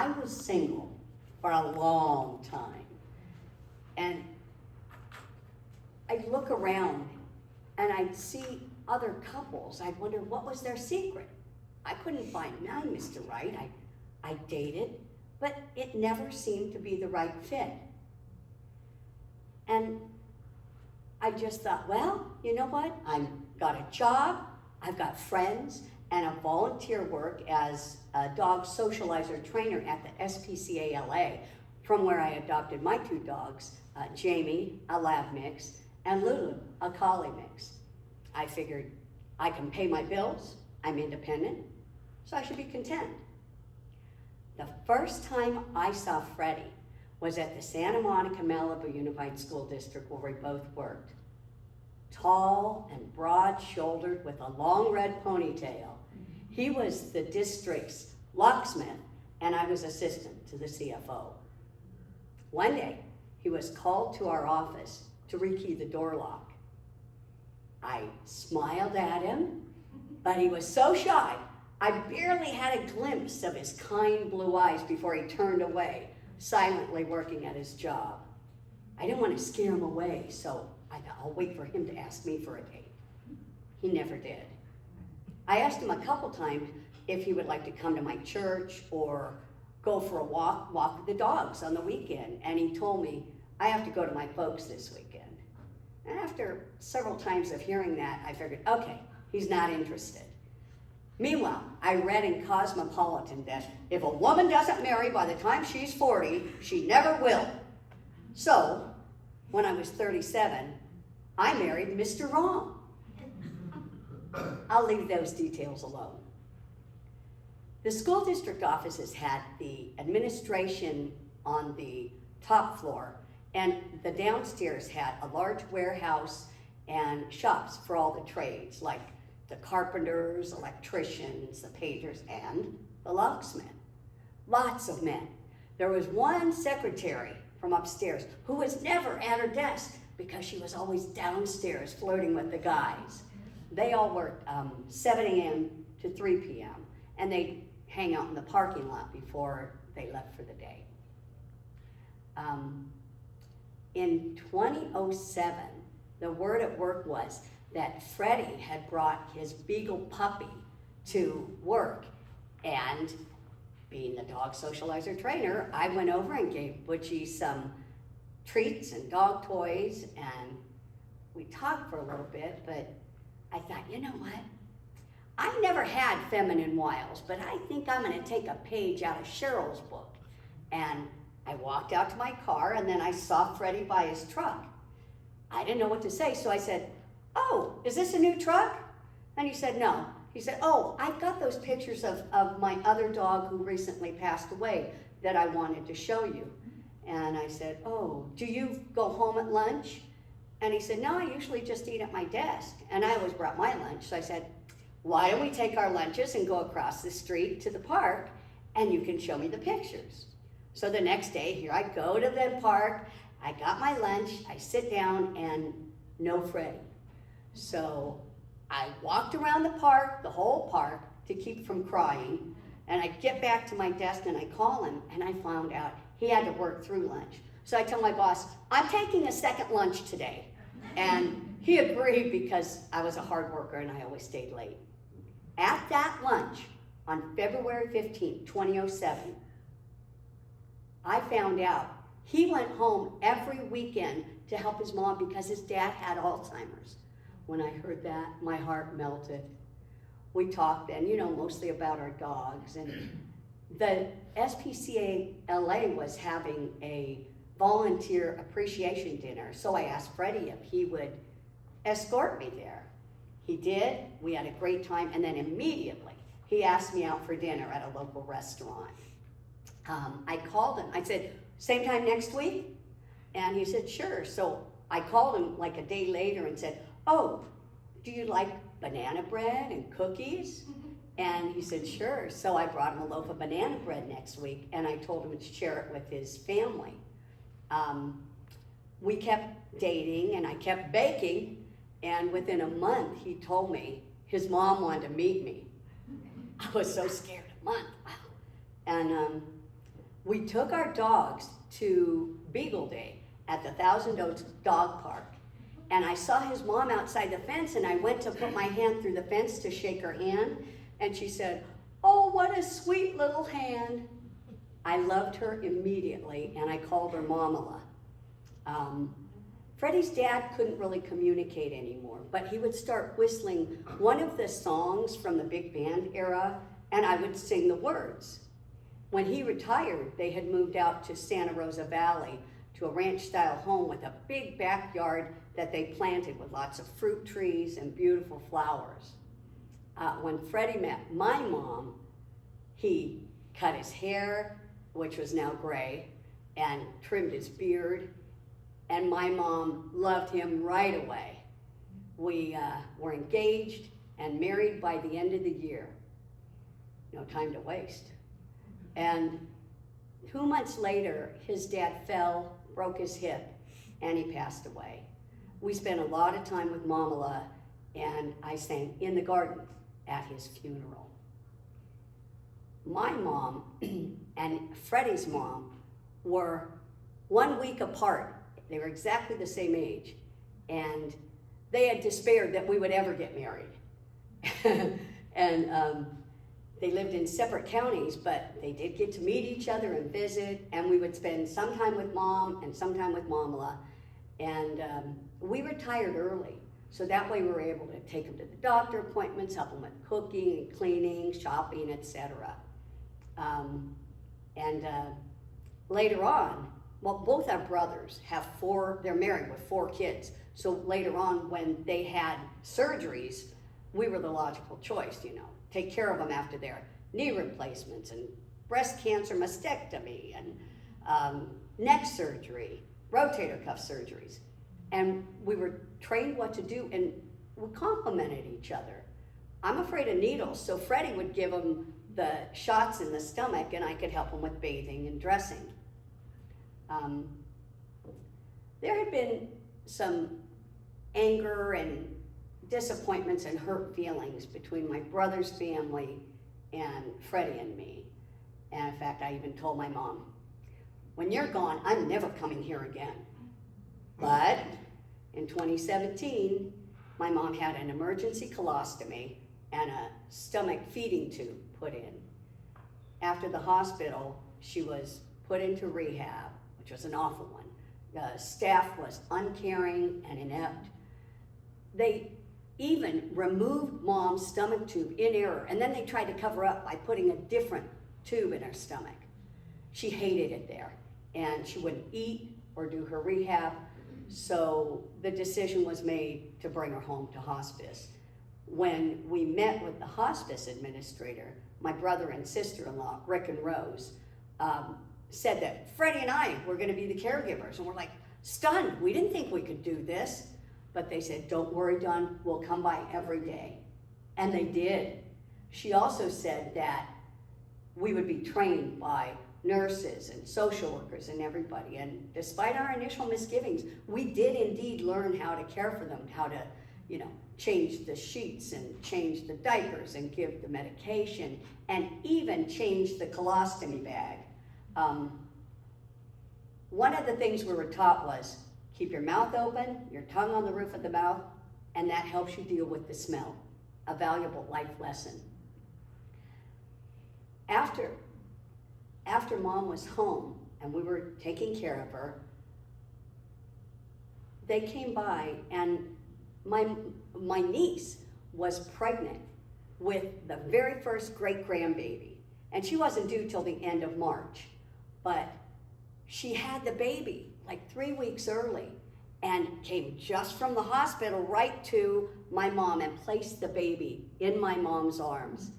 I was single for a long time, and I'd look around and I'd see other couples. I'd wonder what was their secret. I couldn't find mine, Mr. Right. I dated, but it never seemed to be the right fit. And I just thought, well, you know what? I've got a job, I've got friends, and I volunteer work as a dog socializer trainer at the SPCA LA, from where I adopted my two dogs, Jamie, a lab mix, and Lulu, a collie mix. I figured I can pay my bills, I'm independent, so I should be content. The first time I saw Freddy was at the Santa Monica Malibu Unified School District, where we both worked. Tall and broad-shouldered with a long red ponytail. He was the district's locksmith, and I was assistant to the CFO. One day, he was called to our office to rekey the door lock. I smiled at him, but he was so shy, I barely had a glimpse of his kind blue eyes before he turned away, silently working at his job. I didn't want to scare him away, so I thought I'll wait for him to ask me for a date. He never did. I asked him a couple times if he would like to come to my church or go for a walk with the dogs on the weekend, and he told me, I have to go to my folks this weekend. And after several times of hearing that, I figured, okay, he's not interested. Meanwhile, I read in Cosmopolitan that if a woman doesn't marry by the time she's 40, she never will. So, when I was 37, I married Mr. Wrong. I'll leave those details alone. The school district offices had the administration on the top floor, and the downstairs had a large warehouse and shops for all the trades, like the carpenters, electricians, the painters, and the locksmith. Lots of men. There was one secretary from upstairs who was never at her desk because she was always downstairs flirting with the guys. They all worked 7 a.m. to 3 p.m. and they'd hang out in the parking lot before they left for the day. In 2007, the word at work was that Freddy had brought his beagle puppy to work, and being the dog socializer trainer, I went over and gave Butchie some treats and dog toys, and we talked for a little bit, but I thought, you know what? I never had feminine wiles, but I think I'm gonna take a page out of Cheryl's book. And I walked out to my car, and then I saw Freddy by his truck. I didn't know what to say, so I said, oh, is this a new truck? And he said, no. He said, oh, I've got those pictures of my other dog who recently passed away that I wanted to show you. And I said, oh, do you go home at lunch? And he said, no, I usually just eat at my desk. And I always brought my lunch. So I said, why don't we take our lunches and go across the street to the park, and you can show me the pictures. So the next day, here I go to the park, I got my lunch, I sit down, and no Freddy. So I walked around the park, the whole park, to keep from crying, and I get back to my desk and I call him, and I found out he had to work through lunch. So I tell my boss, I'm taking a second lunch today. And he agreed because I was a hard worker and I always stayed late. At that lunch, on February 15, 2007, I found out he went home every weekend to help his mom because his dad had Alzheimer's. When I heard that, my heart melted. We talked then, mostly about our dogs. And the SPCA LA was having a volunteer appreciation dinner. So I asked Freddy if he would escort me there. He did, we had a great time, and then immediately he asked me out for dinner at a local restaurant. I called him, I said, same time next week? And he said, sure. So I called him like a day later and said, oh, do you like banana bread and cookies? And he said, sure. So I brought him a loaf of banana bread next week, and I told him to share it with his family. We kept dating, and I kept baking, and within a month, he told me his mom wanted to meet me. I was so scared. A month, wow. And we took our dogs to Beagle Day at the Thousand Oaks Dog Park. And I saw his mom outside the fence, and I went to put my hand through the fence to shake her hand. And she said, "Oh, what a sweet little hand." I loved her immediately, and I called her Mamala. Freddie's dad couldn't really communicate anymore, but he would start whistling one of the songs from the big band era, and I would sing the words. When he retired, they had moved out to Santa Rosa Valley to a ranch-style home with a big backyard that they planted with lots of fruit trees and beautiful flowers. When Freddie met my mom, he cut his hair, which was now gray, and trimmed his beard, and my mom loved him right away. We were engaged and married by the end of the year. No time to waste. And 2 months later, his dad fell, broke his hip, and he passed away. We spent a lot of time with Mamala, and I sang "In the Garden" at his funeral. My mom and Freddie's mom were 1 week apart. They were exactly the same age, and they had despaired that we would ever get married. And they lived in separate counties, but they did get to meet each other and visit, and we would spend some time with Mom and some time with Mamala. And we retired early, so that way we were able to take them to the doctor appointments, help them with cooking and cleaning, shopping, etc. Later on, well, both our brothers have they're married with 4 kids. So later on, when they had surgeries, we were the logical choice, take care of them after their knee replacements and breast cancer mastectomy and neck surgery, rotator cuff surgeries. And we were trained what to do, and we complimented each other. I'm afraid of needles, so Freddie would give them the shots in the stomach, and I could help him with bathing and dressing. There had been some anger and disappointments and hurt feelings between my brother's family and Freddie and me. And in fact, I even told my mom, "When you're gone, I'm never coming here again." But in 2017, my mom had an emergency colostomy and a stomach feeding tube put in. After the hospital, she was put into rehab, which was an awful one. The staff was uncaring and inept. They even removed Mom's stomach tube in error, and then they tried to cover up by putting a different tube in her stomach. She hated it there, and she wouldn't eat or do her rehab, so the decision was made to bring her home to hospice. When we met with the hospice administrator, my brother and sister-in-law, Rick and Rose, said that Freddie and I were going to be the caregivers, and we're like stunned. We didn't think we could do this, but they said, "Don't worry, Dawn, we'll come by every day." And they did. She also said that we would be trained by nurses and social workers and everybody, and despite our initial misgivings, we did indeed learn how to care for them, how to, change the sheets and change the diapers and give the medication and even change the colostomy bag. One of the things we were taught was keep your mouth open, your tongue on the roof of the mouth, and that helps you deal with the smell. A valuable life lesson. After Mom was home and we were taking care of her, they came by, and my niece was pregnant with the very first great-grandbaby. And she wasn't due till the end of March, but she had the baby like 3 weeks early and came just from the hospital right to my mom and placed the baby in my mom's arms.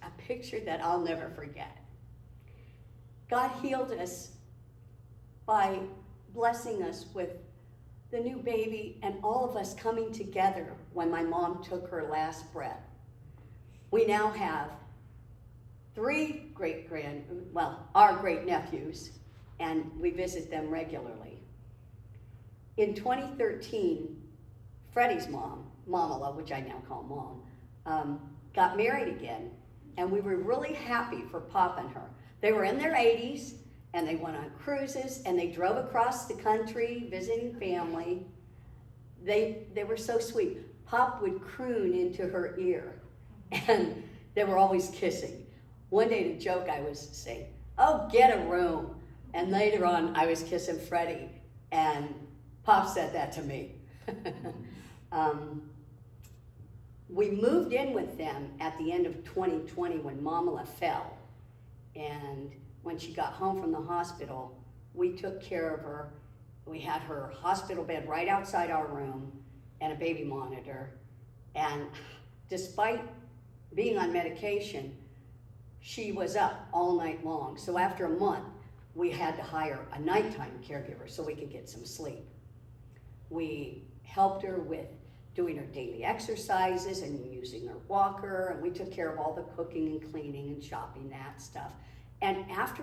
A picture that I'll never forget. God healed us by blessing us with the new baby and all of us coming together when my mom took her last breath. We now have 3 our great nephews, and we visit them regularly. In 2013, Freddie's mom, Mamala, which I now call Mom, got married again, and we were really happy for Pop and her. They were in their 80s, and they went on cruises, and they drove across the country visiting family. They were so sweet. Pop would croon into her ear, and they were always kissing. One day to joke, I was saying, "Oh, get a room." And later on, I was kissing Freddy, and Pop said that to me. We moved in with them at the end of 2020 when Mamala fell. And when she got home from the hospital, we took care of her. We had her hospital bed right outside our room and a baby monitor. And despite being on medication, she was up all night long. So after a month, we had to hire a nighttime caregiver so we could get some sleep. We helped her with doing her daily exercises and using her walker, and we took care of all the cooking and cleaning and shopping, that stuff. And after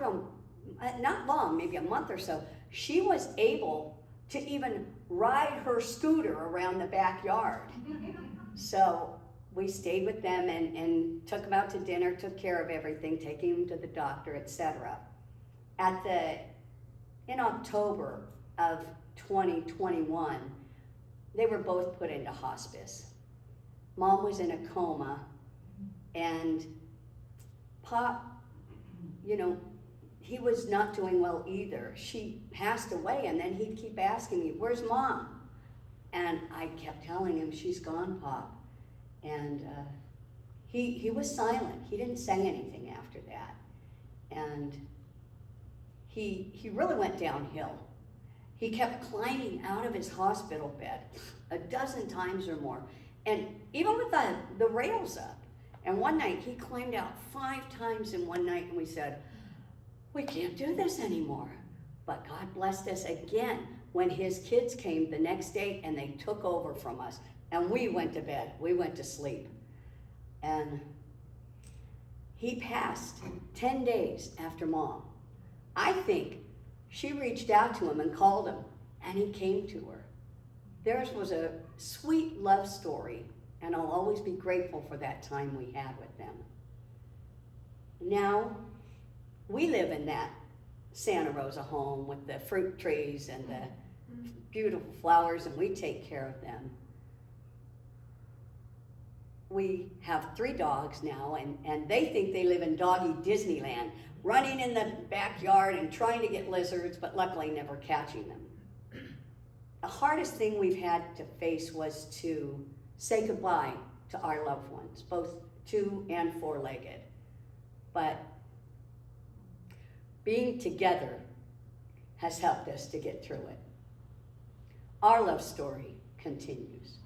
not long, maybe a month or so, she was able to even ride her scooter around the backyard. So we stayed with them and took them out to dinner, took care of everything, taking them to the doctor, etc. In October of 2021, they were both put into hospice. Mom was in a coma, and Pop, he was not doing well either. She passed away, and then he'd keep asking me, "Where's Mom?" And I kept telling him, "She's gone, Pop." And he was silent. He didn't say anything after that. And he really went downhill. He kept climbing out of his hospital bed a dozen times or more, and even with the rails up. And one night he climbed out 5 times in one night, and we said, "We can't do this anymore." But God blessed us again when his kids came the next day and they took over from us, and we went to bed. We went to sleep. And he passed 10 days after Mom. I think she reached out to him and called him, and he came to her. Theirs was a sweet love story, and I'll always be grateful for that time we had with them. Now, we live in that Santa Rosa home with the fruit trees and the beautiful flowers, and we take care of them. We have 3 dogs now, and they think they live in doggy Disneyland, running in the backyard and trying to get lizards, but luckily never catching them. The hardest thing we've had to face was to say goodbye to our loved ones, both 2- and 4-legged. But being together has helped us to get through it. Our love story continues.